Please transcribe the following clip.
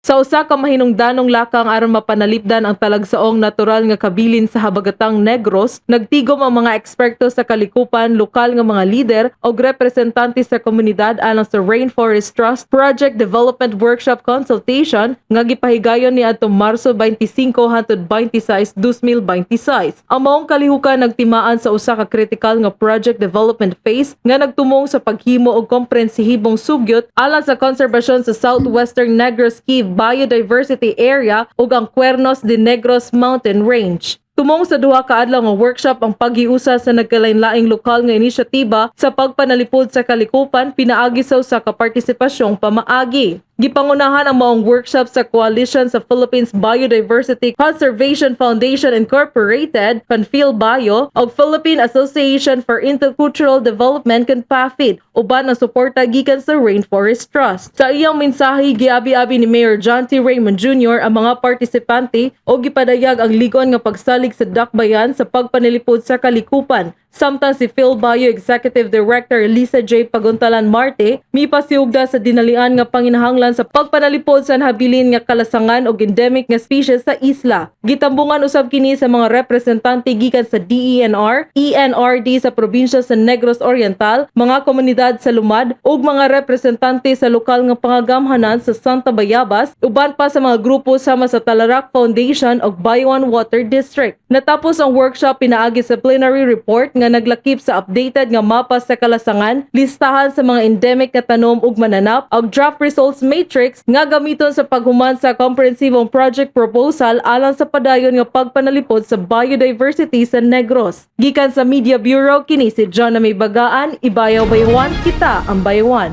Sa usa ka mahinungdanong lakang aron mapanalipdan ang talagsaong natural nga kabilin sa habagatang Negros, nagtigom ang mga eksperto sa kalikupan, lokal nga mga lider o representante sa komunidad alang sa Rainforest Trust Project Development Workshop Consultation nga gipahigayon ni adtong Marso 25 hangtod 26, 2026. Ang maong kalihukan nagtimaan sa usa ka critical nga project development phase nga nagtumong sa paghimo og komprehensibong sugyot alang sa konserbasyon sa Southwestern Negros Key Biodiversity Area ug ang Cuernos de Negros Mountain Range. Tumong sa duha ka adlaw nga workshop ang paghiusa sa nagkalain-laing lokal nga inisyatiba sa pagpanalipod sa kalikupan pinaagi sa usa ka partisipasyong pamaagi. Gipangunahan ang maong workshop sa Coalition sa Philippines Biodiversity Conservation Foundation Incorporated, CONFIL-BIO, o Philippine Association for Intercultural Development, CONPAFID, uban ang suporta gikan sa Rainforest Trust. Sa iyang mensahe, giabi-abi ni Mayor John T. Raymond Jr. ang mga partisipante o gipadayag ang ligon nga pagsalig sa dakbayan sa pagpanilipod sa kalikupan. Samtang si PhilBio Executive Director Lisa J. Paguntalan Marte, mipasiugda sa dinalian nga panginahanglan sa pagpanalipod sa habilin nga kalasangan o endemic nga species sa isla. Gitambungan usab kini sa mga representante gikan sa DENR, ENRD sa probinsya sa Negros Oriental, mga komunidad sa Lumad ug mga representante sa lokal nga pangagamhanan sa Santa Bayabas, uban pa sa mga grupo sama sa Talarak Foundation ug Baywan Water District. Natapos ang workshop pinaagi sa plenary report nga naglakip sa updated nga mapa sa kalasangan, listahan sa mga endemic nga tanom ug mananap, ug draft results matrix nga gamiton sa paghuman sa komprehensibong project proposal alang sa padayon nga pagpanalipod sa biodiversity sa Negros. Gikan sa Media Bureau, kini si John na may bagaan, Ibayaw Baywan, kita ang Bayawan.